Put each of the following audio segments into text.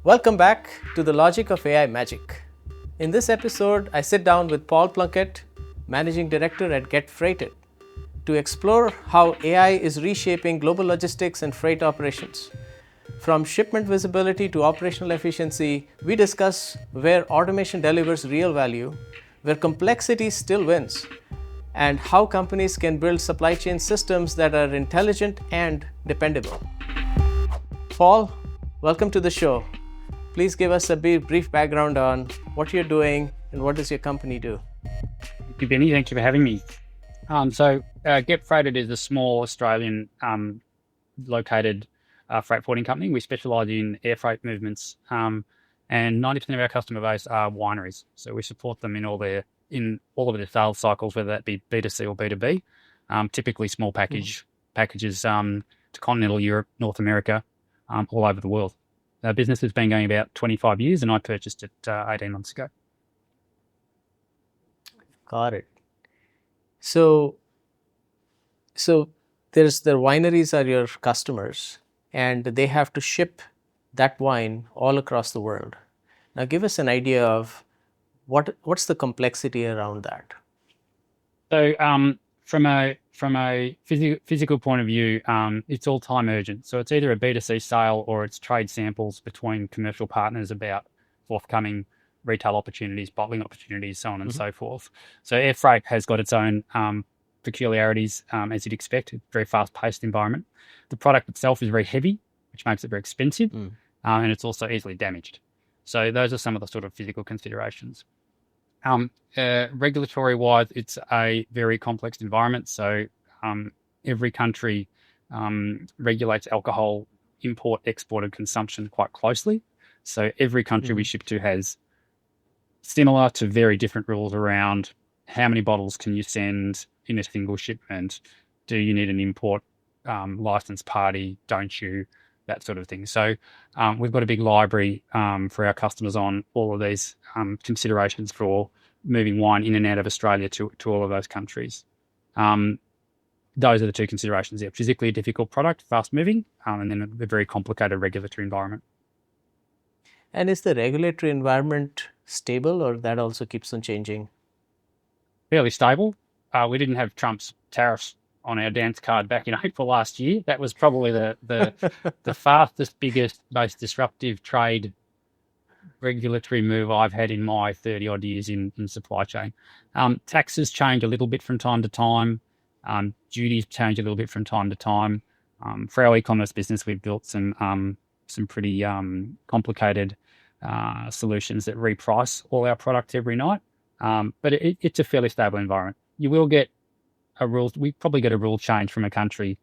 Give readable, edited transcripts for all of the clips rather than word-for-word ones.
Welcome back to the Logic of AI Magic. In this episode, I sit down with Paul Plunkett, Managing Director at Get Freighted, to explore how AI is reshaping global logistics and freight operations. From shipment visibility to operational efficiency, we discuss where automation delivers real value, where complexity still wins, and how companies can build supply chain systems that are intelligent and dependable. Paul, welcome to the show. Please give us a brief background on what you're doing and what does your company do? Thank you, Binny. Thank you for having me. Get Freighted is a small Australian located freight forwarding company. We specialise in air freight movements, and 90% of our customer base are wineries. So we support them in all of their sales cycles, whether that be B2C or B2B. Typically small packages to continental Europe, North America, all over the world. Our business has been going about 25 years, and I purchased it 18 months ago. Got it. So there's the wineries are your customers, and they have to ship that wine all across the world. Now, give us an idea of what's the complexity around that. So, from a physical point of view, it's all time urgent. So it's either a B2C sale or it's trade samples between commercial partners about forthcoming retail opportunities, bottling opportunities, so on and so forth. So air freight has got its own peculiarities, as you'd expect. It's a very fast-paced environment. The product itself is very heavy, which makes it very expensive, and it's also easily damaged. So those are some of the sort of physical considerations. Regulatory-wise, it's a very complex environment. So every country regulates alcohol import, export, and consumption quite closely. So every country we ship to has similar to very different rules around how many bottles can you send in a single shipment? Do you need an import license party? Don't you? That sort of thing. So we've got a big library for our customers on all of these considerations for moving wine in and out of Australia to all of those countries. Those are the two considerations there. Physically a difficult product, fast moving, and then a very complicated regulatory environment. And is the regulatory environment stable, or that also keeps on changing? Fairly stable. We didn't have Trump's tariffs on our dance card back in April last year. That was probably the fastest, biggest, most disruptive trade regulatory move I've had in my 30 odd years in supply chain. Taxes change a little bit from time to time. Duties change a little bit from time to time. For our e-commerce business, we've built some pretty complicated solutions that reprice all our products every night. But it's a fairly stable environment. You will get we probably get a rule change from a country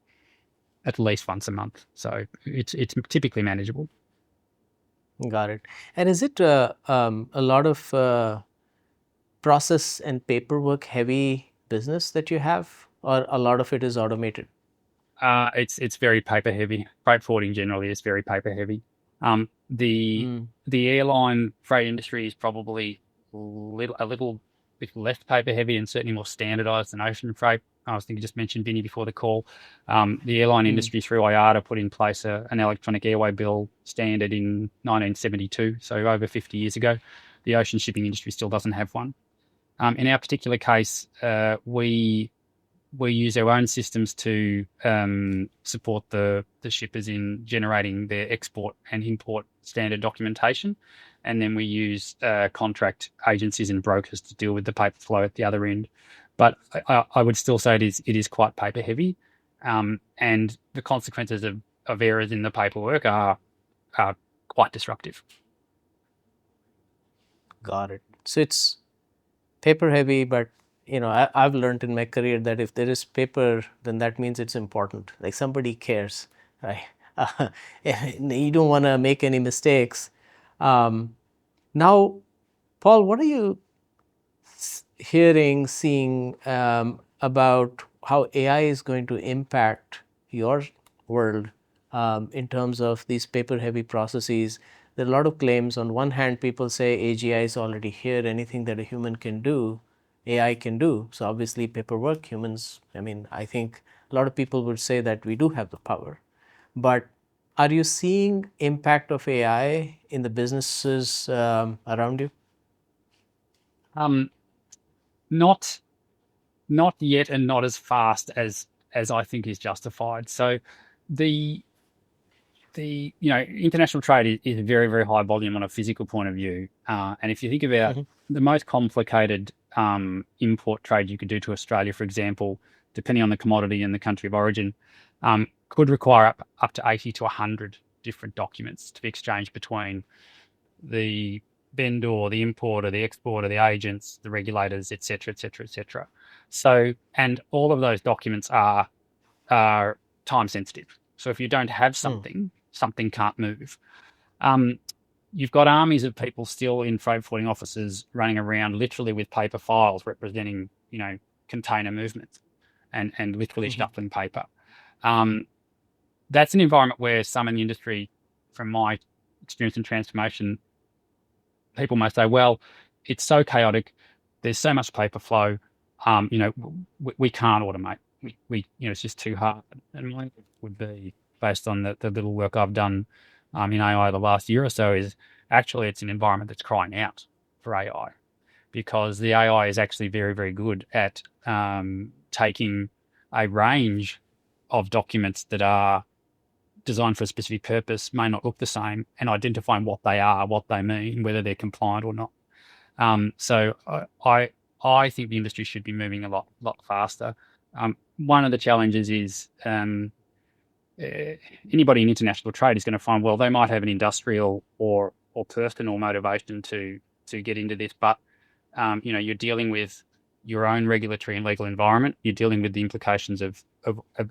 at least once a month. So it's typically manageable. Got it. And is it a lot of process and paperwork heavy business that you have, or a lot of it is automated? It's very paper heavy. Freight forwarding generally is very paper heavy. The airline freight industry is probably a little bit less paper heavy and certainly more standardized than ocean freight. I was thinking, just mentioned Binny before the call. The airline industry through IATA put in place an electronic airway bill standard in 1972, so over 50 years ago. The ocean shipping industry still doesn't have one. In our particular case, we use our own systems to support the shippers in generating their export and import standard documentation. And then we use contract agencies and brokers to deal with the paper flow at the other end. But I would still say it is quite paper heavy. And the consequences of errors in the paperwork are quite disruptive. Got it. So it's paper heavy, but I've learned in my career that if there is paper, then that means it's important. Like somebody cares, right? You don't want to make any mistakes. Now, Paul, what are you hearing, seeing about how AI is going to impact your world in terms of these paper-heavy processes? There are a lot of claims. On one hand, people say AGI is already here. Anything that a human can do, AI can do. So obviously paperwork, humans, I think a lot of people would say that we do have the power. But Are you seeing impact of AI in the businesses around you? Um, not not yet, and not as fast as I think is justified. So the international trade is a very, very high volume on a physical point of view. And if you think about Mhm. the most complicated import trade you could do to Australia, for example, depending on the commodity and the country of origin, could require up to 80 to 100 different documents to be exchanged between the vendor, the importer, the exporter, the agents, the regulators, et cetera, et cetera, et cetera. So, and all of those documents are time sensitive. So if you don't have Mm. something can't move. Um, you've got armies of people still in freight forwarding offices running around literally with paper files representing, container movements and literally Mhm. shuffling paper. Um, that's an environment where some in the industry, from my experience in transformation, people may say, well, it's so chaotic. There's so much paper flow. We can't automate. It's just too hard. And my would be, based on the little work I've done in AI the last year or so, is actually it's an environment that's crying out for AI, because the AI is actually very, very good at taking a range of documents that are designed for a specific purpose, may not look the same, and identifying what they are, what they mean, whether they're compliant or not. So I think the industry should be moving a lot faster. One of the challenges is anybody in international trade is going to find, well, they might have an industrial or personal motivation to get into this, but you're dealing with your own regulatory and legal environment. You're dealing with the implications of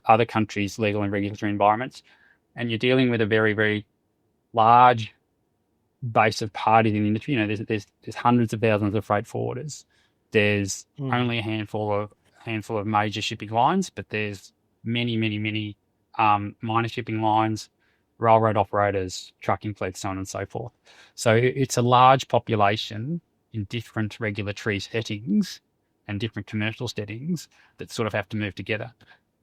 other countries' legal and regulatory environments, and you're dealing with a very, very large base of parties in the industry. There's hundreds of thousands of freight forwarders. There's Mm. only a handful of major shipping lines, but there's many, many, many minor shipping lines, railroad operators, trucking fleets, so on and so forth. So it's a large population in different regulatory settings and different commercial settings that sort of have to move together.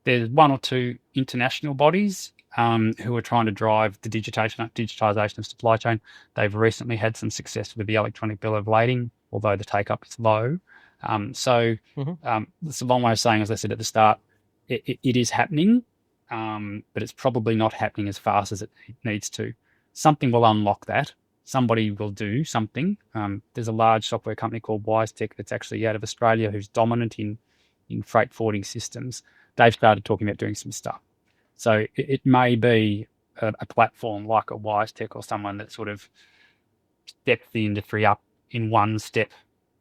There's one or two international bodies who are trying to drive the digitization of supply chain. They've recently had some success with the electronic bill of lading, although the take up is low. It's a long way of saying, as I said at the start, it is happening, but it's probably not happening as fast as it needs to. Something will unlock that. Somebody will do something. There's a large software company called WiseTech that's actually out of Australia who's dominant in freight forwarding systems. They've started talking about doing some stuff. So it may be a platform like a WiseTech or someone that sort of steps the industry up in one step,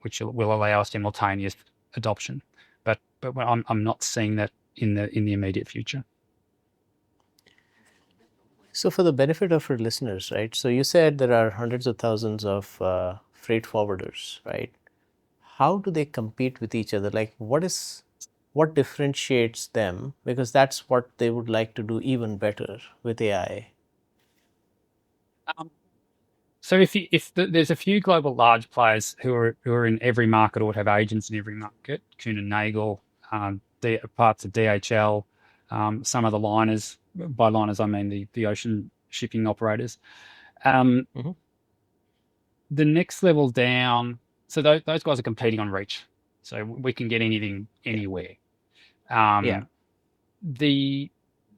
which will allow simultaneous adoption. But I'm not seeing that in the immediate future. So, for the benefit of our listeners, right? So, you said there are hundreds of thousands of freight forwarders, right? How do they compete with each other? Like, what differentiates them? Because that's what they would like to do even better with AI. Um, So there's a few global large players who are in every market or would have agents in every market, Kuehne and Nagel, parts of DHL, some of the liners. By liners, I mean the ocean shipping operators. Um, Mhm. the next level down, so those guys are competing on reach. So we can get anything Yeah. anywhere. Yeah. Um, the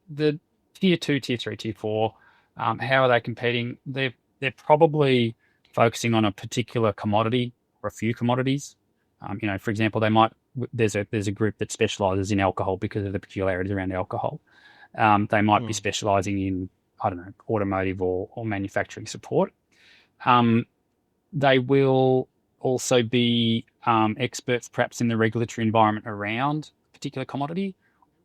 the tier 2, tier 3, tier 4, how are they competing? They're probably focusing on a particular commodity or a few commodities. For example, there's a group that specializes in alcohol because of the peculiarities around alcohol. They might be Mm. specializing in, I don't know, automotive or manufacturing support. They will also be experts perhaps in the regulatory environment around a particular commodity,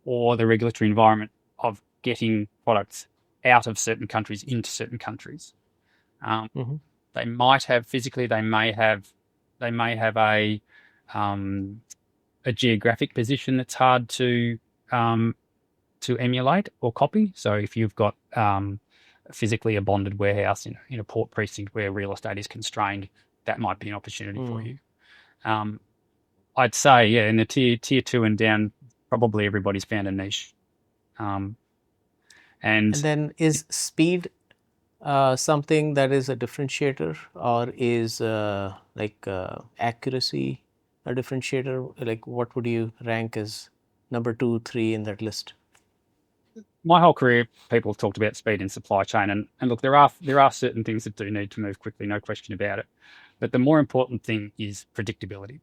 or the regulatory environment of getting products out of certain countries into certain countries. Um, Mhm. they might have physically, they may have a geographic position that's hard um, to emulate or copy. So if you've got physically a bonded warehouse in a port precinct where real estate is constrained, that might be an opportunity for Mm. you. Um, I'd say, yeah, in the tier 2 and down, probably everybody's found a niche. Um, And then is speed something that is a differentiator, or is accuracy a differentiator? Like, what would you rank as number 2, 3 in that list? My whole career, people have talked about speed in supply chain, and look, there are certain things that do need to move quickly, no question about it. But the more important thing is predictability.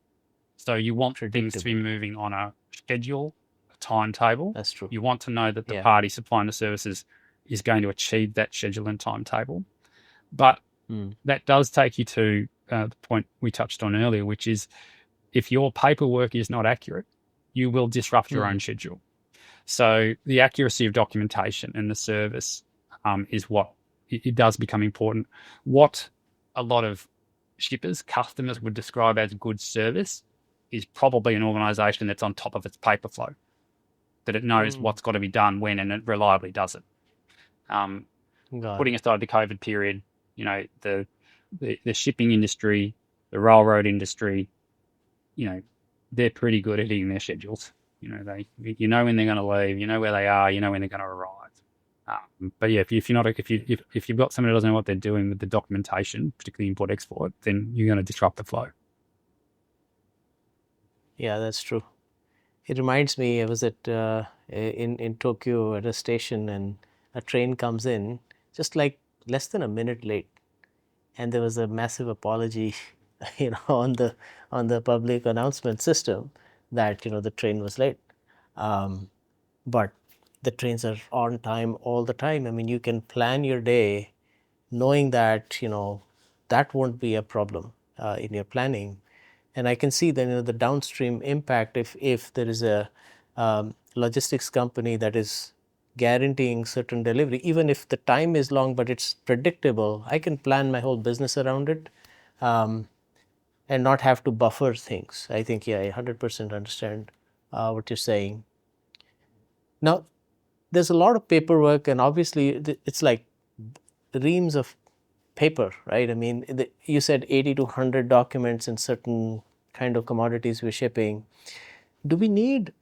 So you want things to be moving on a schedule, a timetable. That's true. You want to know that the party supplying the services is going to achieve that schedule and timetable. But that does take you to the point we touched on earlier, which is if your paperwork is not accurate, you will disrupt your own schedule. So the accuracy of documentation and the service is what it does become important. What a lot of shippers, customers would describe as good service is probably an organisation that's on top of its paper flow, that it knows what's got to be done when, and it reliably does it. Putting aside the COVID period, you know, the shipping industry, the railroad industry, you know, they're pretty good at hitting their schedules. You know, you know when they're going to leave, you know where they are, you know when they're going to arrive. But yeah, if you've got someone who doesn't know what they're doing with the documentation, particularly import export, then you're going to disrupt the flow. Yeah, that's true. It reminds me, I was at in Tokyo at a station, and a train comes in just like less than a minute late, and there was a massive apology, on the public announcement system that the train was late. But the trains are on time all the time. I mean, you can plan your day knowing that that won't be a problem in your planning. And I can see then the downstream impact if there is a logistics company that is guaranteeing certain delivery, even if the time is long, but it's predictable. I can plan my whole business around it and not have to buffer things. I think, I 100% understand what you're saying. Now, there's a lot of paperwork, and obviously it's like reams of paper, right? I mean, you said 80 to 100 documents in certain kind of commodities we're shipping. Do we need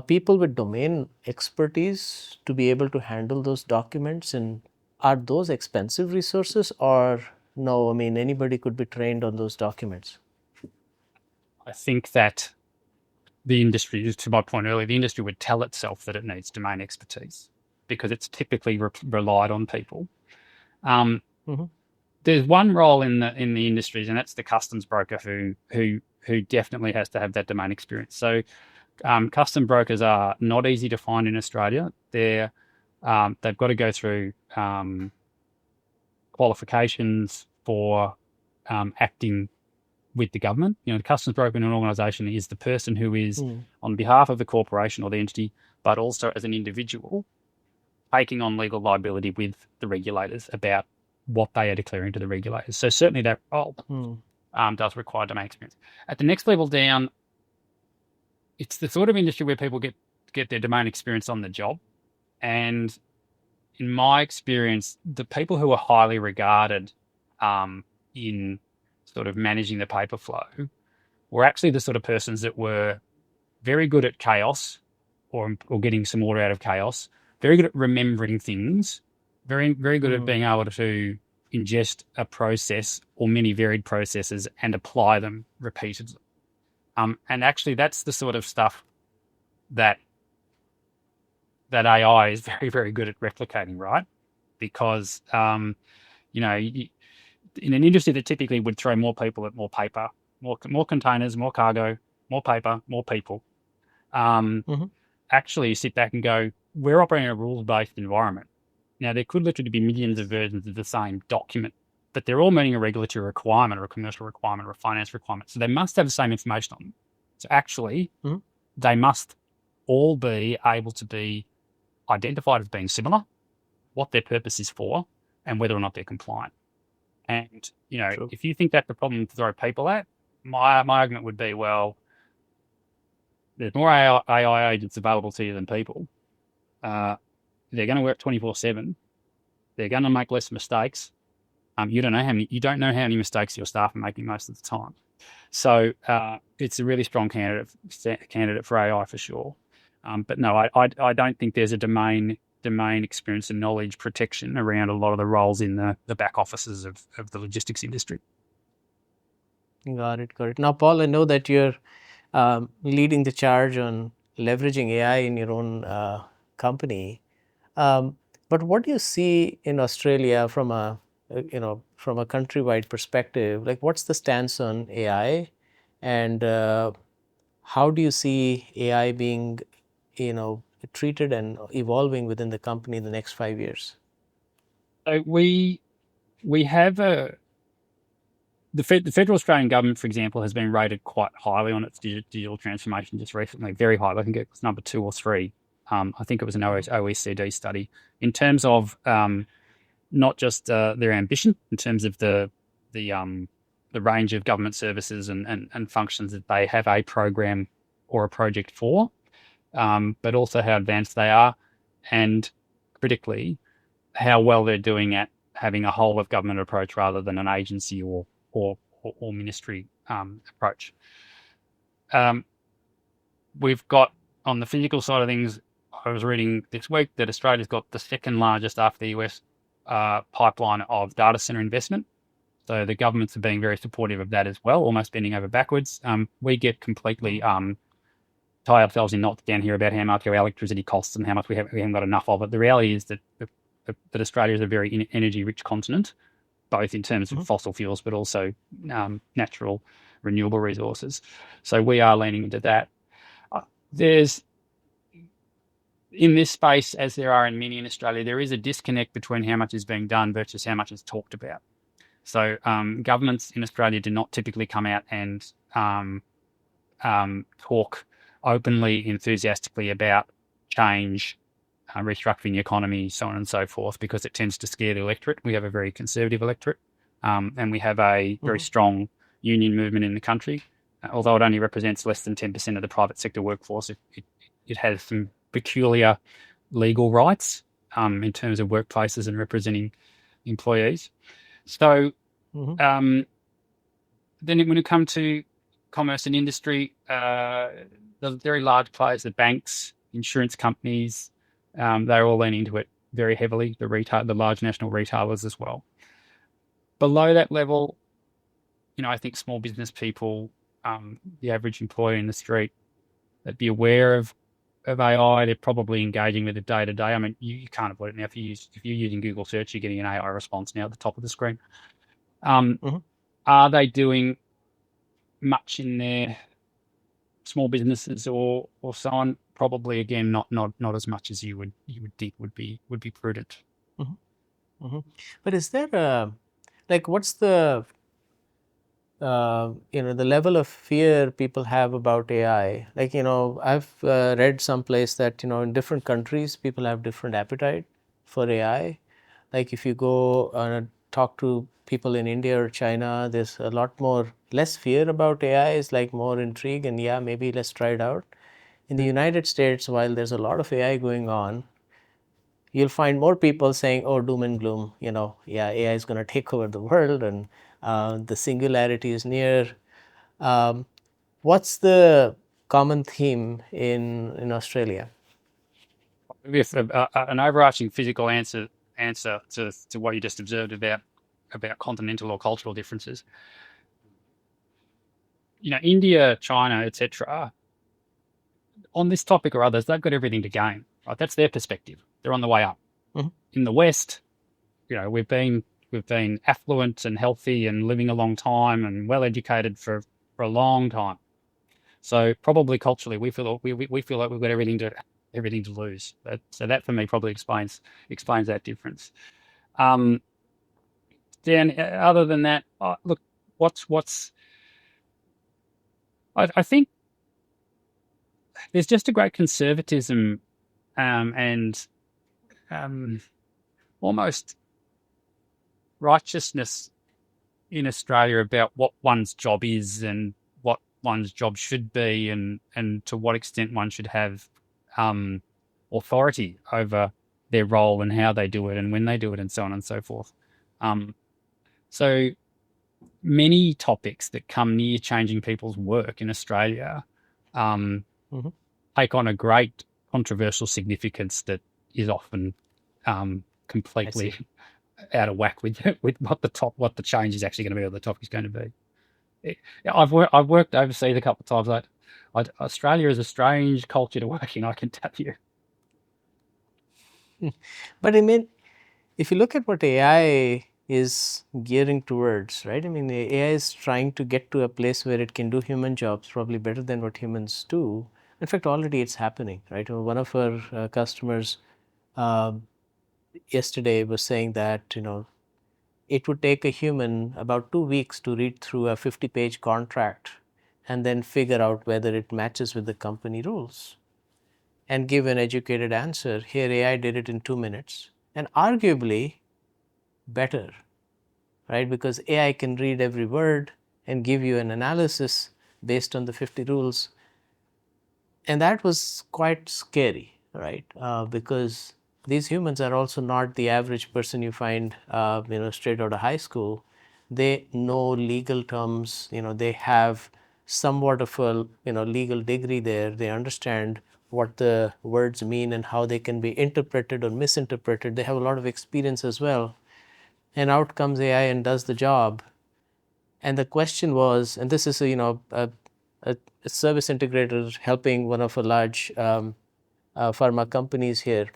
people with domain expertise to be able to handle those documents? And are those expensive resources, or no? I mean, anybody could be trained on those documents. I think that the industry, to my point earlier, the industry would tell itself that it needs domain expertise because it's typically relied on people. There's one role in the industries, and that's the customs broker who definitely has to have that domain experience. So custom brokers are not easy to find in Australia. They've got to go through qualifications for acting with the government. The customs broker in an organisation is the person who is on behalf of the corporation or the entity, but also as an individual, taking on legal liability with the regulators about what they are declaring to the regulators. So certainly that role does require domain experience. At the next level down, it's the sort of industry where people get their domain experience on the job. And in my experience, the people who are highly regarded in sort of managing the paper flow were actually the sort of persons that were very good at chaos or getting some order out of chaos, very good at remembering things, very, very good at being able to ingest a process or many varied processes and apply them repeatedly. And actually that's the sort of stuff that AI is very, very good at replicating, right? Because, in an industry that typically would throw more people at more paper, more containers, more cargo, more paper, more people, actually you sit back and go, we're operating in a rules-based environment. Now, there could literally be millions of versions of the same document, but they're all meeting a regulatory requirement or a commercial requirement or a finance requirement. So they must have the same information on them. So actually, they must all be able to be identified as being similar, what their purpose is for, and whether or not they're compliant. And, True. If you think that's the problem to throw people at, my argument would be, well, there's more AI agents available to you than people. They're going to work 24/7. They're going to make less mistakes. You don't know how many mistakes your staff are making most of the time. So it's a really strong candidate for AI for sure. But no, I don't think there's a domain domain experience and knowledge protection around a lot of the roles in the back offices of the logistics industry. Got it, got it. Now, Paul, I know that you're leading the charge on leveraging AI in your own company. But what do you see in Australia from a from a countrywide perspective? Like, what's the stance on AI, and how do you see AI being, treated and evolving within the company in the next 5 years? So we have the federal Australian government, for example, has been rated quite highly on its digital transformation just recently, very high. I think it was number 2 or 3. I think it was an OECD study in terms of not just their ambition, in terms of the range of government services and functions that they have a program or a project for, but also how advanced they are, and critically, how well they're doing at having a whole of government approach rather than an agency or ministry approach. We've got, on the physical side of things, I was reading this week that Australia's got the second largest after the US pipeline of data center investment. So the governments are being very supportive of that as well, almost bending over backwards. We get completely tie ourselves in knots down here about how much our electricity costs and how much we haven't got enough of it. The reality is that Australia is a very energy-rich continent, both in terms of fossil fuels, but also natural renewable resources. So we are leaning into that. There's, in this space, as there are in many in Australia, there is a disconnect between how much is being done versus how much is talked about. So governments in Australia do not typically come out and talk openly, enthusiastically about change, restructuring the economy, so on and so forth, because it tends to scare the electorate. We have a very conservative electorate, and we have a very strong union movement in the country. Although it only represents less than 10% of the private sector workforce, it has some peculiar legal rights in terms of workplaces and representing employees. So then when it comes to commerce and industry, the very large players, the banks, insurance companies, they're all leaning into it very heavily, the large national retailers as well. Below that level, I think small business people, the average employee in the street, that be aware of AI. They're probably engaging with it day to day. I mean, you can't avoid it now. If you're using Google search, you're getting an AI response now at the top of the screen. Are they doing much in their small businesses or so on? Probably, again, not as much as you would think would be prudent. But is there what's the the level of fear people have about AI? I've read someplace that in different countries people have different appetite for AI. Like if you go talk to people in India or China, there's a lot less fear about AI. It's like more intrigue and maybe let's try it out. In the United States, while there's a lot of AI going on, you'll find more people saying, oh, doom and gloom, AI is going to take over the world and the singularity is near. What's the common theme in Australia? With an overarching physical answer to what you just observed about continental or cultural differences. India, China, etc. On this topic or others, they've got everything to gain. Right? That's their perspective. They're on the way up. In the West, we've been affluent and healthy and living a long time and well educated for a long time. So probably culturally, we feel like we've got everything to lose. So that for me probably explains that difference. Then other than that, look, I think there's just a great conservatism and almost righteousness in Australia about what one's job is and what one's job should be and to what extent one should have authority over their role and how they do it and when they do it and so on and so forth. So many topics that come near changing people's work in Australia take on a great controversial significance that is often completely out of whack with what the change is actually going to be, or the topic is going to be. I've worked overseas a couple of times. Australia is a strange culture to work in, I can tell you. But I mean, if you look at what AI is gearing towards, right? I mean, the AI is trying to get to a place where it can do human jobs probably better than what humans do. In fact, already it's happening, right? One of our customers yesterday was saying that, it would take a human about 2 weeks to read through a 50-page contract and then figure out whether it matches with the company rules and give an educated answer. Here, AI did it in 2 minutes, and arguably better, right? Because AI can read every word and give you an analysis based on the 50 rules. And that was quite scary, right? Because these humans are also not the average person you find, straight out of high school. They know legal terms, they have somewhat of a, legal degree there. They understand what the words mean and how they can be interpreted or misinterpreted. They have a lot of experience as well. And out comes AI and does the job. And the question was, and this is a service integrator helping one of a large pharma companies here,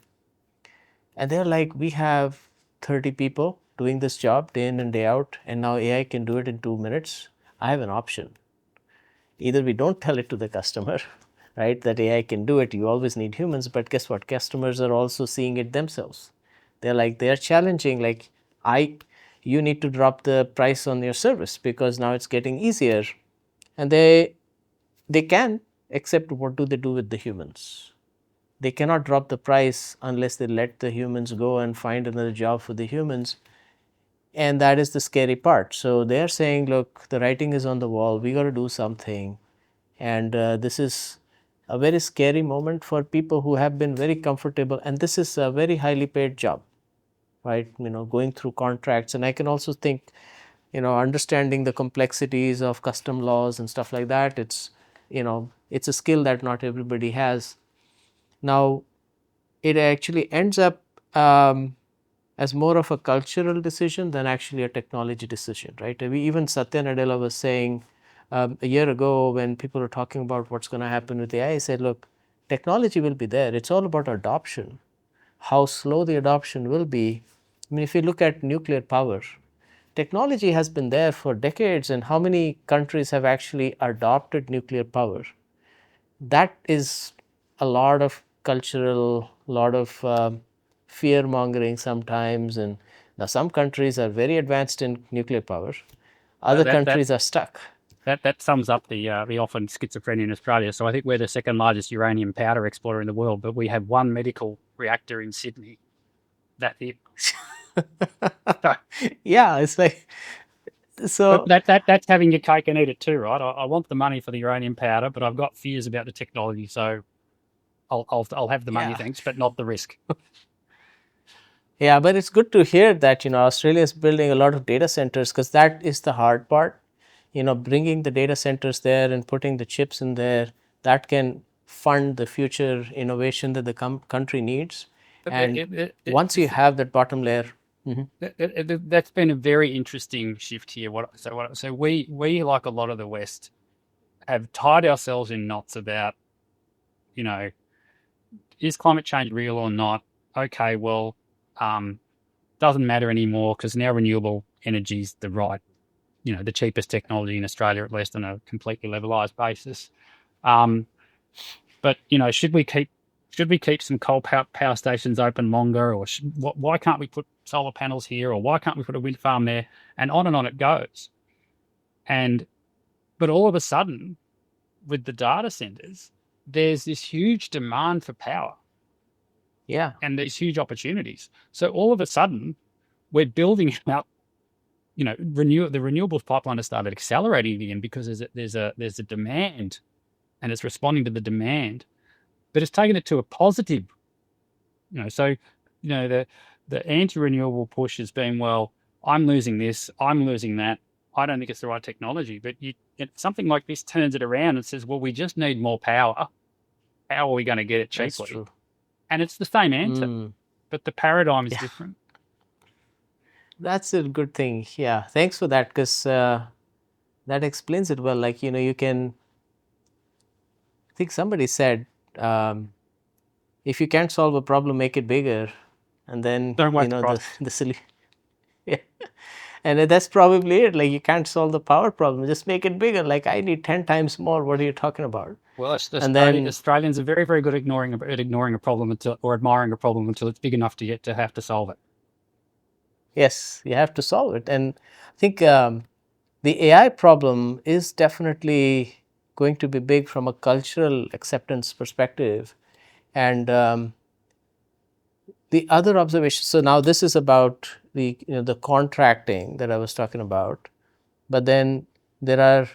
and they're like, we have 30 people doing this job day in and day out, and now AI can do it in 2 minutes. I have an option. Either we don't tell it to the customer, right, that AI can do it. You always need humans, but guess what? Customers are also seeing it themselves. They're challenging, like, you need to drop the price on your service because now it's getting easier. And they can, except what do they do with the humans? They cannot drop the price unless they let the humans go and find another job for the humans. And that is the scary part. So they're saying, look, the writing is on the wall. We got to do something. And this is a very scary moment for people who have been very comfortable. And this is a very highly paid job, right? Going through contracts. And I can also think, understanding the complexities of custom laws and stuff like that. It's a skill that not everybody has. Now, it actually ends up as more of a cultural decision than actually a technology decision, right? Even Satya Nadella was saying a year ago when people were talking about what's going to happen with AI, he said, look, technology will be there. It's all about adoption. How slow the adoption will be. I mean, if you look at nuclear power, technology has been there for decades, and how many countries have actually adopted nuclear power? That is a lot of cultural, lot of fear mongering sometimes. And now some countries are very advanced in nuclear power, other countries are stuck. That sums up the often schizophrenia in Australia. So I think we're the second largest uranium powder exporter in the world, but we have one medical reactor in Sydney. That's it. Yeah, it's like, so. But that's having your cake and eat it too, right? I want the money for the uranium powder, but I've got fears about the technology, so I'll have the money, thanks, but not the risk. Yeah, but it's good to hear that Australia is building a lot of data centers, because that is the hard part. Bringing the data centers there and putting the chips in there, that can fund the future innovation that the country needs. And once you have that bottom layer. That's been a very interesting shift here. So we like a lot of the West have tied ourselves in knots about, is climate change real or not? Okay, well, doesn't matter anymore because now renewable energy is the cheapest technology in Australia, at least on a completely levelized basis. But should we keep some coal power stations open longer, or why can't we put solar panels here, or why can't we put a wind farm there, and on it goes. But all of a sudden, with the data centers, there's this huge demand for power. Yeah. And these huge opportunities. So all of a sudden, we're building out, the renewables pipeline has started accelerating again because there's a demand, and it's responding to the demand, but it's taken it to a positive. So the anti-renewable push has been, well, I'm losing this, I'm losing that. I don't think it's the right technology. But something like this turns it around and says, well, we just need more power. How are we going to get it cheaply? That's true. And it's the same answer, but the paradigm is Yeah. different. That's a good thing. Yeah. Thanks for that, because that explains it well. Like, you can, I think somebody said, um, if you can't solve a problem, make it bigger. And then, Don't waste the the, process. the solution. Yeah. And that's probably it. Like, you can't solve the power problem, just make it bigger. Like, I need 10 times more. What are you talking about? Well, And then, Australians are very, very good at ignoring a problem or admiring a problem until it's big enough to have to solve it. yes, you have to solve it. And I think the AI problem is definitely going to be big from a cultural acceptance perspective. And the other observation, so now this is about the contracting that I was talking about, but then there are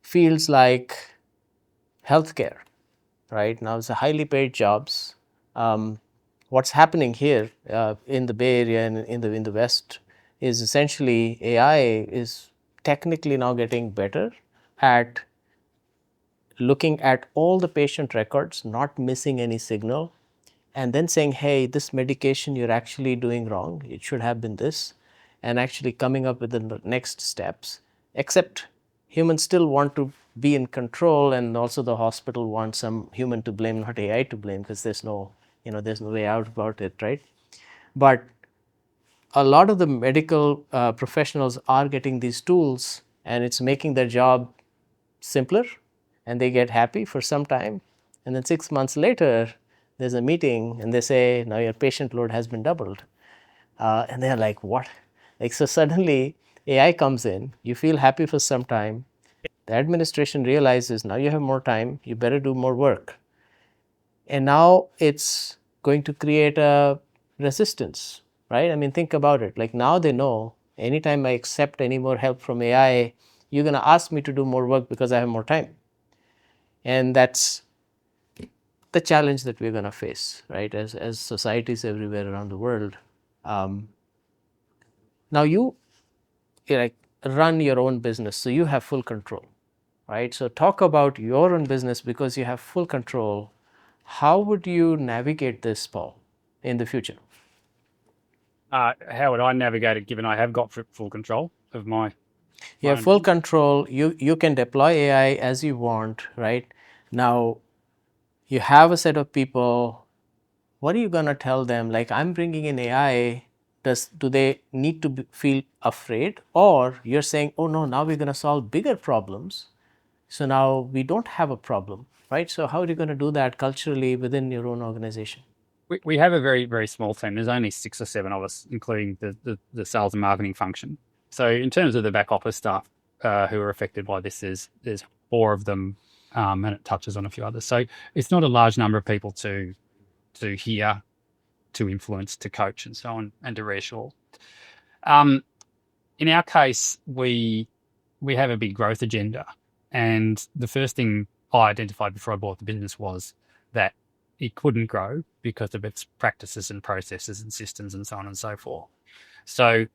fields like healthcare, right? Now it's a highly paid jobs. What's happening here in the Bay Area and in the West is essentially AI is technically now getting better at looking at all the patient records, not missing any signal, and then saying, hey, this medication you're actually doing wrong, it should have been this, and actually coming up with the next steps. Except humans still want to be in control, and also the hospital wants some human to blame, not AI to blame, because there's no way out about it, right? But a lot of the medical professionals are getting these tools, and it's making their job simpler, and they get happy for some time, and then 6 months later there's a meeting and they say, now your patient load has been doubled, and they're like, what? Like, so suddenly AI comes in, you feel happy for some time, the administration realizes now you have more time, you better do more work, and now it's going to create a resistance, right? I mean, think about it. Like, now they know anytime I accept any more help from AI, you're going to ask me to do more work because I have more time. And that's the challenge that we're going to face, right, as societies everywhere around the world. Now you like run your own business, so you have full control, right? So talk about your own business because you have full control. How would you navigate this, Paul, in the future? How would I navigate it given I have got full control of my You have own full business? control. You can deploy AI as you want, right? Now you have a set of people. What are you going to tell them? Like, I'm bringing in AI. Do they need to feel afraid? Or you're saying, oh no, now we're going to solve bigger problems. So now we don't have a problem, right? So how are you going to do that culturally within your own organization? We have a very, very small team. There's only 6 or 7 of us, including the sales and marketing function. So in terms of the back office staff who are affected by this, there's 4 of them, and it touches on a few others. So it's not a large number of people to hear, to influence, to coach, and so on, and to reassure. In our case, we have a big growth agenda, and the first thing I identified before I bought the business was that it couldn't grow because of its practices and processes and systems and so on and so forth. So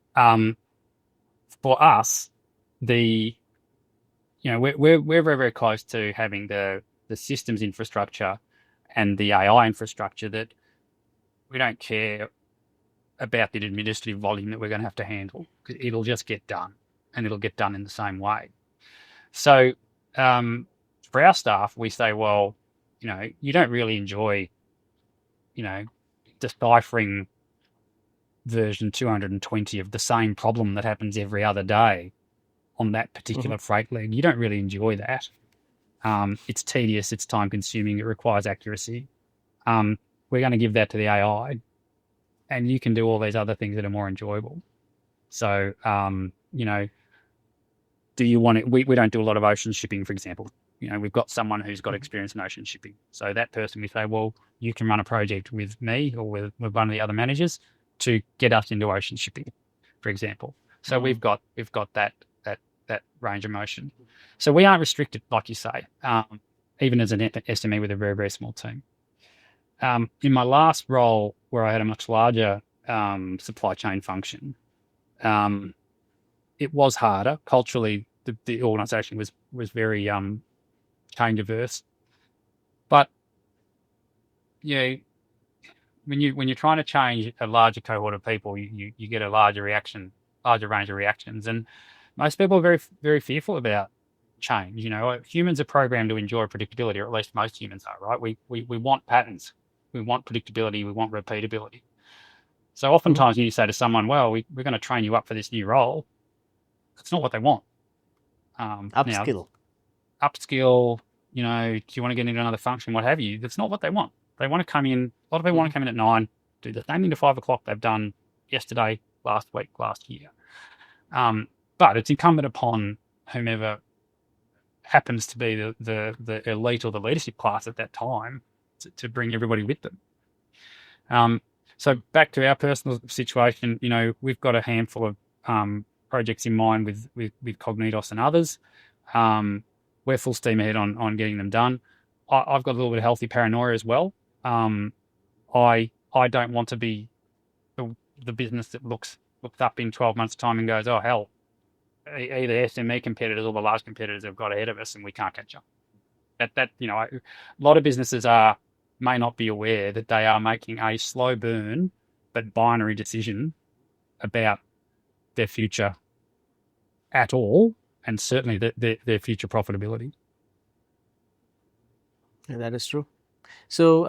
for us, we're very, very close to having the systems infrastructure and the AI infrastructure that we don't care about the administrative volume that we're going to have to handle, because it'll just get done, and it'll get done in the same way. So for our staff, we say, well, you don't really enjoy, deciphering version 220 of the same problem that happens every other day on that particular freight leg. You don't really enjoy that. It's tedious, it's time consuming, it requires accuracy. We're going to give that to the AI, and you can do all these other things that are more enjoyable. So, do you want it? We don't do a lot of ocean shipping, for example. We've got someone who's got experience in ocean shipping. So that person, we say, well, you can run a project with me or with one of the other managers to get us into ocean shipping, for example. So we've got that range of motion. So we aren't restricted, like you say, even as an SME with a very, very small team. In my last role, where I had a much larger supply chain function, it was harder culturally. The organisation was very change averse, but when you're trying to change a larger cohort of people, you get a larger range of reactions, and most people are very, very fearful about change. Humans are programmed to enjoy predictability, or at least most humans are, right? We want patterns, we want predictability, we want repeatability. So oftentimes you say to someone, well, we're going to train you up for this new role. That's not what they want. Upskill. Now, upskill, do you want to get into another function, what have you? That's not what they want. They want to come in, a lot of people want to come in at 9, do the same thing to 5 o'clock they've done yesterday, last week, last year. But it's incumbent upon whomever happens to be the elite or the leadership class at that time to bring everybody with them. So back to our personal situation, we've got a handful of projects in mind with Kognitos and others. We're full steam ahead on getting them done. I've got a little bit of healthy paranoia as well. I don't want to be the business that looks up in 12 months' time and goes, oh, hell, either SME competitors or the large competitors have got ahead of us and we can't catch up. A lot of businesses may not be aware that they are making a slow burn but binary decision about their future at all, and certainly their future profitability. That is true. So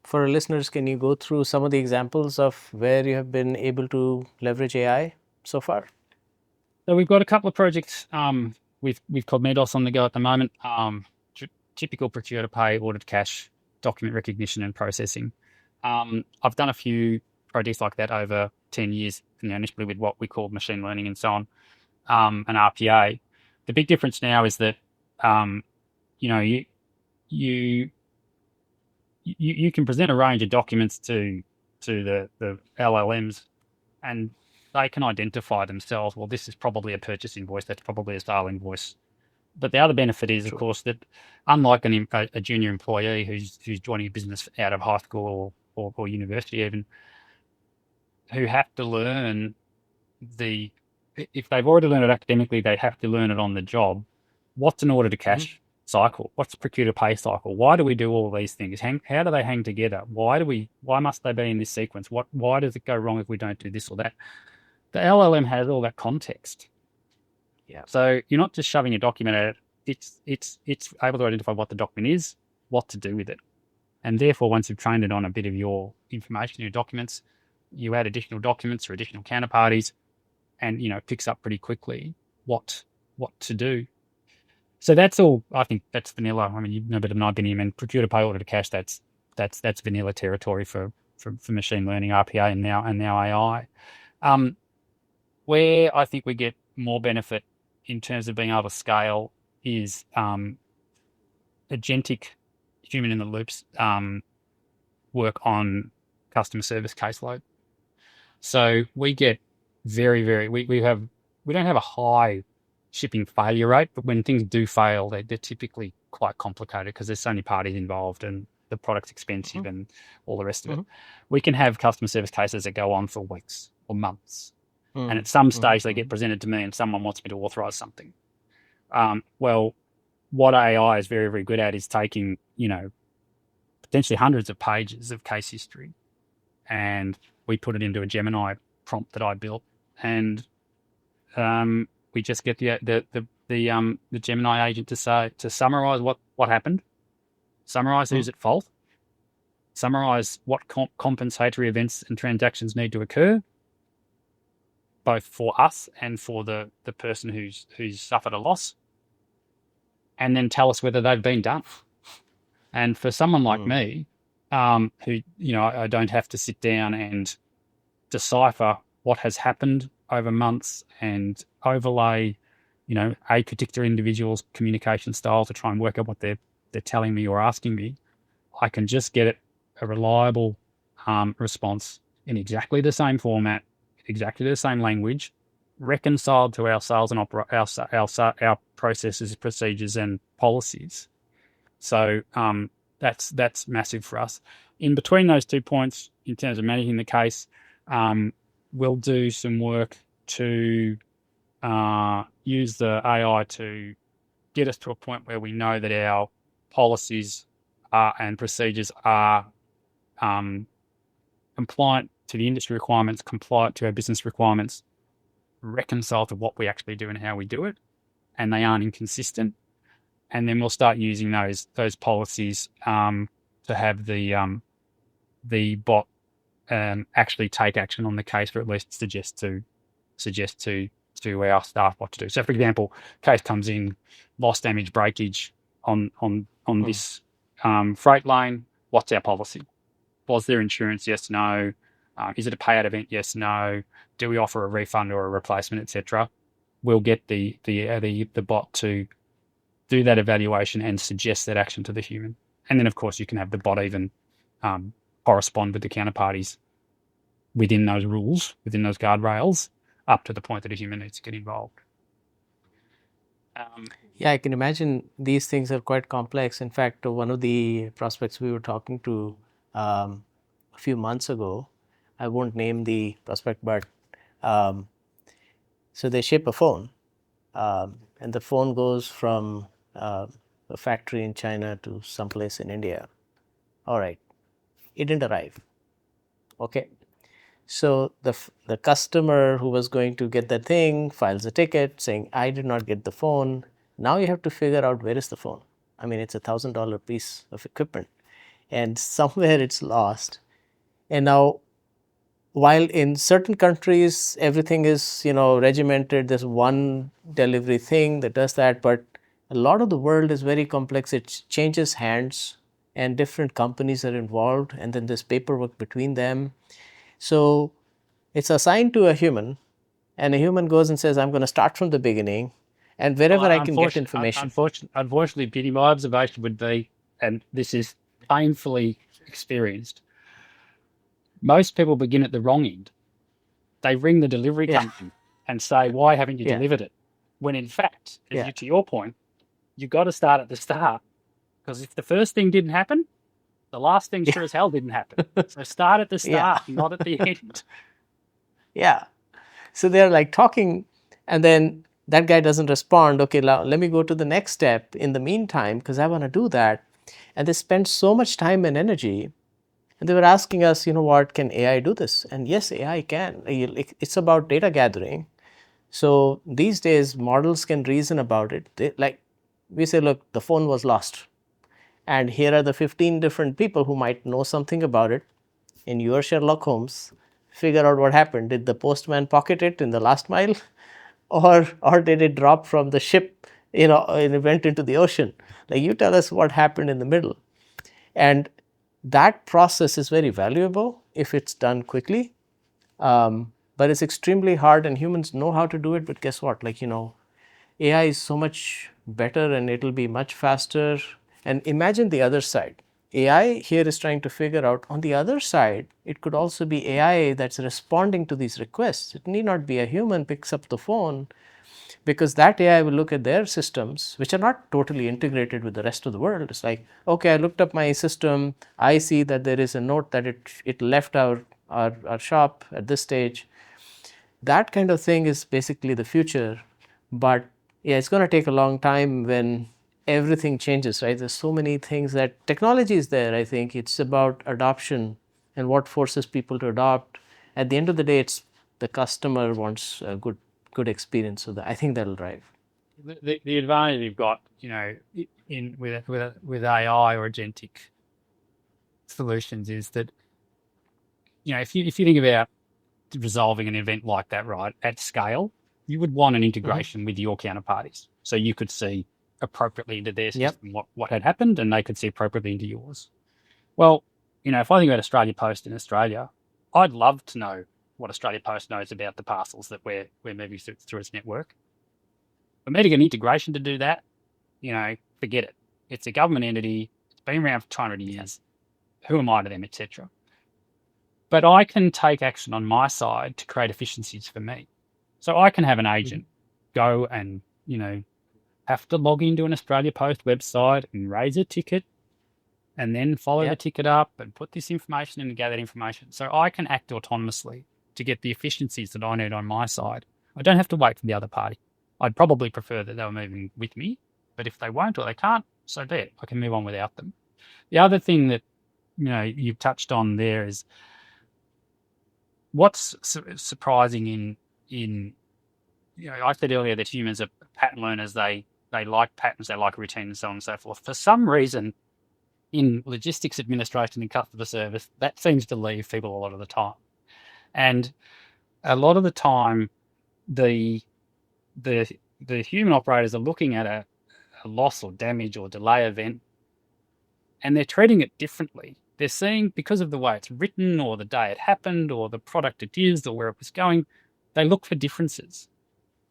for our listeners, can you go through some of the examples of where you have been able to leverage AI so far? So we've got a couple of projects with Kognitos on the go at the moment. Typical procure to pay, order to cash, document recognition and processing. I've done a few projects like that over 10 years, initially with what we call machine learning and so on, and RPA. The big difference now is that you can present a range of documents to the LLMs, and they can identify themselves, well, this is probably a purchase invoice, that's probably a sale invoice. But the other benefit is, of course, that unlike a junior employee who's joining a business out of high school or university even, who have to learn if they've already learned it academically, they have to learn it on the job. What's an order to cash cycle? What's procure to pay cycle? Why do we do all these things? How do they hang together? Why must they be in this sequence? Why does it go wrong if we don't do this or that? The LLM has all that context. Yeah. So you're not just shoving a document at it. It's able to identify what the document is, what to do with it. And therefore, once you've trained it on a bit of your information, your documents, you add additional documents or additional counterparties, and picks up pretty quickly what to do. So that's all. I think that's vanilla. I mean, you know better than I've been here, and procure to pay, order to cash. That's vanilla territory for machine learning, RPA, and now AI. Where I think we get more benefit in terms of being able to scale is agentic human in the loops work on customer service caseload. So we get very we don't have a high shipping failure rate, but when things do fail, they're typically quite complicated because there's so many parties involved and the product's expensive and all the rest of it. We can have customer service cases that go on for weeks or months. And at some stage they get presented to me and someone wants me to authorize something. Well, what AI is very, very good at is taking, potentially hundreds of pages of case history, and we put it into a Gemini prompt that I built, and we just get the Gemini agent to summarize what happened, summarize who's at fault, summarize what compensatory events and transactions need to occur, both for us and for the person who's suffered a loss, and then tell us whether they've been done. And for someone like me, who, I don't have to sit down and decipher what has happened over months and overlay, a particular individual's communication style to try and work out what they're telling me or asking me, I can just get a reliable response in exactly the same format, exactly the same language, reconciled to our sales and our processes, procedures, and policies. So that's massive for us. In between those 2 points, in terms of managing the case, we'll do some work to use the AI to get us to a point where we know that our policies and procedures are compliant to the industry requirements, compliant to our business requirements, reconcile to what we actually do and how we do it, and they aren't inconsistent. And then we'll start using those policies to have the bot actually take action on the case, or at least suggest to our staff what to do. So, for example, case comes in, loss, damage, breakage on this freight lane. What's our policy? Was there insurance? Yes, no. Is it a payout event? Yes, no. Do we offer a refund or a replacement, etc.? We'll get the bot to do that evaluation and suggest that action to the human. And then, of course, you can have the bot even correspond with the counterparties within those rules, within those guardrails, up to the point that a human needs to get involved. Yeah, I can imagine these things are quite complex. In fact, one of the prospects we were talking to a few months ago, I won't name the prospect, but so they ship a phone, and the phone goes from a factory in China to someplace in India. All right, it didn't arrive. Okay, so the customer who was going to get that thing files a ticket saying, I did not get the phone. Now you have to figure out where is the phone. I mean, it's $1,000 piece of equipment, and somewhere it's lost. And now, while in certain countries everything is regimented, there's one delivery thing that does that, but a lot of the world is very complex. It changes hands, and different companies are involved, and then there's paperwork between them. So it's assigned to a human, and a human goes and says, I'm going to start from the beginning, and wherever I can get information. Unfortunately, Binny, my observation would be, and this is painfully experienced, most people begin at the wrong end. They ring the delivery company and say, why haven't you delivered it? When in fact, to your point, you've got to start at the start, because if the first thing didn't happen, the last thing sure as hell didn't happen. So start at the start, not at the end. Yeah. So they're like talking, and then that guy doesn't respond. Okay, now let me go to the next step in the meantime, because I want to do that. And they spend so much time and energy. And they were asking us, what, can AI do this? And yes, AI can. It's about data gathering. So these days, models can reason about it. We say, look, the phone was lost. And here are the 15 different people who might know something about it. In your Sherlock Holmes, figure out what happened. Did the postman pocket it in the last mile? Or did it drop from the ship, and it went into the ocean? Like, you tell us what happened in the middle. And that process is very valuable if it's done quickly. But it's extremely hard, and humans know how to do it. But guess what? AI is so much better, and it'll be much faster. And imagine the other side. AI here is trying to figure out, on the other side, it could also be AI that's responding to these requests. It need not be a human picks up the phone, because that AI will look at their systems, which are not totally integrated with the rest of the world. It's like, okay, I looked up my system. I see that there is a note that it left our shop at this stage. That kind of thing is basically the future. But yeah, it's going to take a long time when everything changes, right? There's so many things that technology is there. I think it's about adoption and what forces people to adopt. At the end of the day, it's the customer wants a good experience. So I think that'll drive. The advantage you've got, with AI or agentic solutions is that, if you think about resolving an event like that, right, at scale, you would want an integration with your counterparties, so you could see appropriately into their system what had happened, and they could see appropriately into yours. Well, if I think about Australia Post in Australia, I'd love to know what Australia Post knows about the parcels that we're moving through its network. For me to get an integration to do that, forget it. It's a government entity. It's been around for 200 years. Who am I to them, etc. But I can take action on my side to create efficiencies for me. So I can have an agent go and, have to log into an Australia Post website and raise a ticket, and then follow the ticket up and put this information in and gather that information. So I can act autonomously to get the efficiencies that I need on my side. I don't have to wait for the other party. I'd probably prefer that they were moving with me, but if they won't or they can't, so be it. I can move on without them. The other thing that, you've touched on there is what's surprising in I said earlier that humans are pattern learners. They like patterns, they like routine, and so on and so forth. For some reason, in logistics administration and customer service, that seems to leave people a lot of the time. And a lot of the time, the the human operators are looking at a loss or damage or delay event, and they're treating it differently. They're seeing, because of the way it's written or the day it happened or the product it is or where it was going, they look for differences.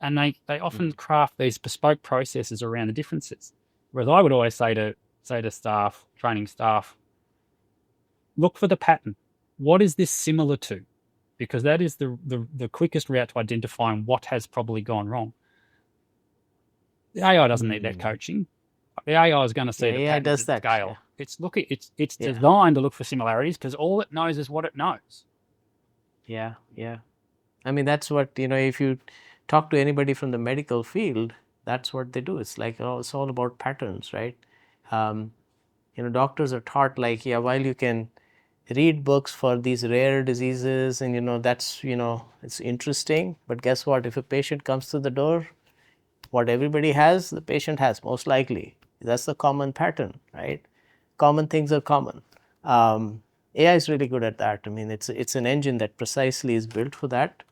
And they often craft these bespoke processes around the differences. Whereas I would always say to staff, training staff, look for the pattern. What is this similar to? Because that is the quickest route to identifying what has probably gone wrong. The AI doesn't need that coaching. The AI is going to see the AI patterns does at that. scale. Yeah. It's designed to look for similarities because all it knows is what it knows. Yeah. I mean, that's what, if you talk to anybody from the medical field, that's what they do. It's like, it's all about patterns, right? Doctors are taught like, while you can read books for these rare diseases and, that's, it's interesting. But guess what? If a patient comes to the door, what everybody has, the patient has, most likely. That's the common pattern, right? Common things are common. AI is really good at that. I mean, it's an engine that precisely is built for that.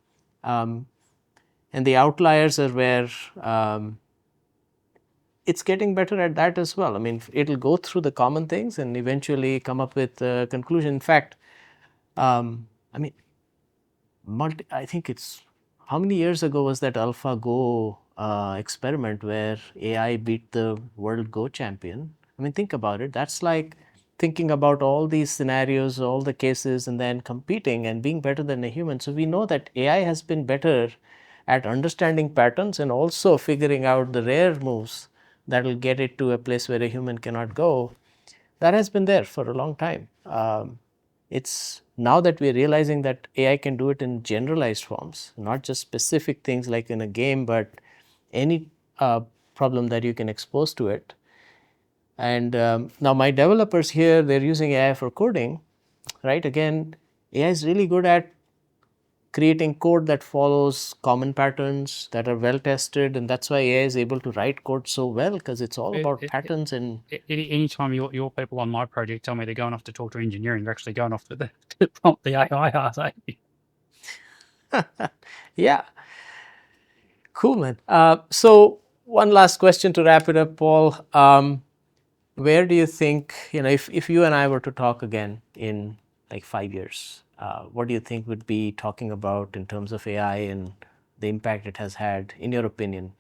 And the outliers are where it's getting better at that as well. I mean, it'll go through the common things and eventually come up with a conclusion. In fact, I mean, I think it's, how many years ago was that AlphaGo experiment where AI beat the world Go champion? I mean, think about it. That's like thinking about all these scenarios, all the cases, and then competing and being better than a human. So we know that AI has been better at understanding patterns and also figuring out the rare moves that will get it to a place where a human cannot go. That has been there for a long time. It's now that we're realizing that AI can do it in generalized forms, not just specific things like in a game, but any problem that you can expose to it. And now my developers here, they're using AI for coding, right? Again, AI is really good at creating code that follows common patterns that are well tested, and that's why AI is able to write code so well, because it's all about patterns. And anytime your people on my project tell me they're going off to talk to engineering, they're actually going off to prompt the AI, yeah, cool, man. So one last question to wrap it up, Paul. Where do you think, if you and I were to talk again in like 5 years, what do you think would be talking about in terms of AI and the impact it has had, in your opinion?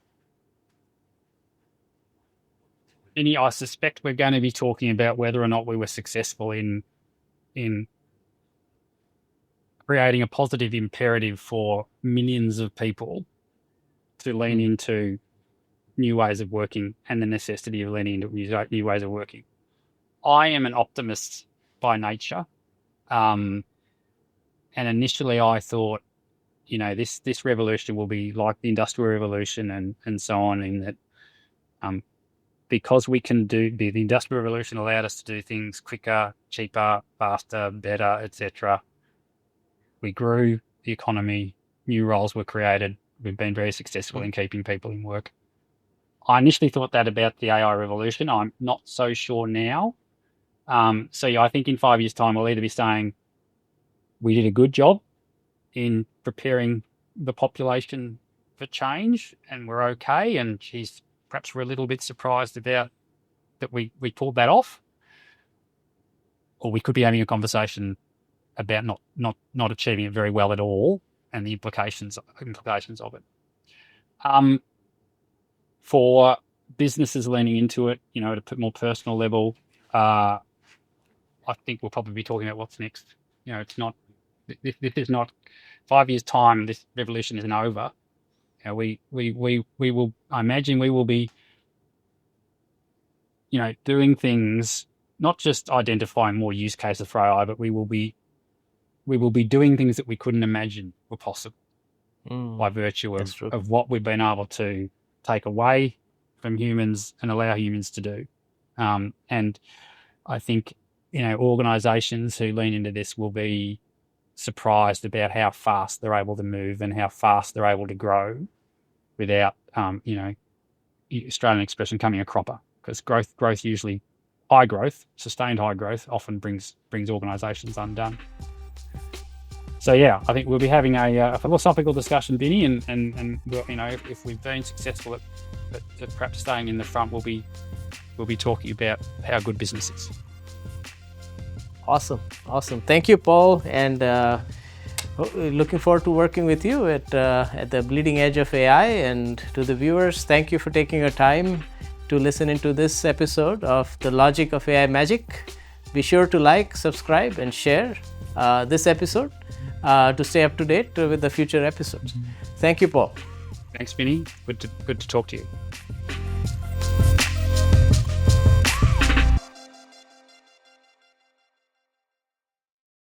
I suspect we're going to be talking about whether or not we were successful in creating a positive imperative for millions of people to lean into new ways of working and the necessity of leaning into new ways of working. I am an optimist by nature. And initially I thought, this revolution will be like the Industrial Revolution and so on, in that because we can the Industrial Revolution allowed us to do things quicker, cheaper, faster, better, etc. We grew the economy, new roles were created. We've been very successful in keeping people in work. I initially thought that about the AI revolution. I'm not so sure now. I think in 5 years' time, we'll either be saying we did a good job in preparing the population for change and we're okay, and perhaps we're a little bit surprised about that we pulled that off. Or we could be having a conversation about not achieving it very well at all and the implications of it. For businesses leaning into it, at a more personal level, I think we'll probably be talking about what's next. It's not. This is not 5 years' time. This revolution isn't over. We will. I imagine we will be, doing things, not just identifying more use cases for AI, but we will be doing things that we couldn't imagine were possible by virtue of what we've been able to take away from humans and allow humans to do. And I think, organizations who lean into this will be surprised about how fast they're able to move and how fast they're able to grow without, Australian expression, coming a cropper, because growth usually, sustained high growth often brings organisations undone. So yeah, I think we'll be having a philosophical discussion, Binny, and we'll, if we've been successful at perhaps staying in the front, we'll be talking about how good business is. Awesome. Thank you, Paul, and looking forward to working with you at the bleeding edge of AI. And to the viewers, thank you for taking your time to listen into this episode of The Logic of AI Magic. Be sure to like, subscribe, and share this episode to stay up to date with the future episodes. Thank you, Paul. Thanks, Binny. Good to talk to you.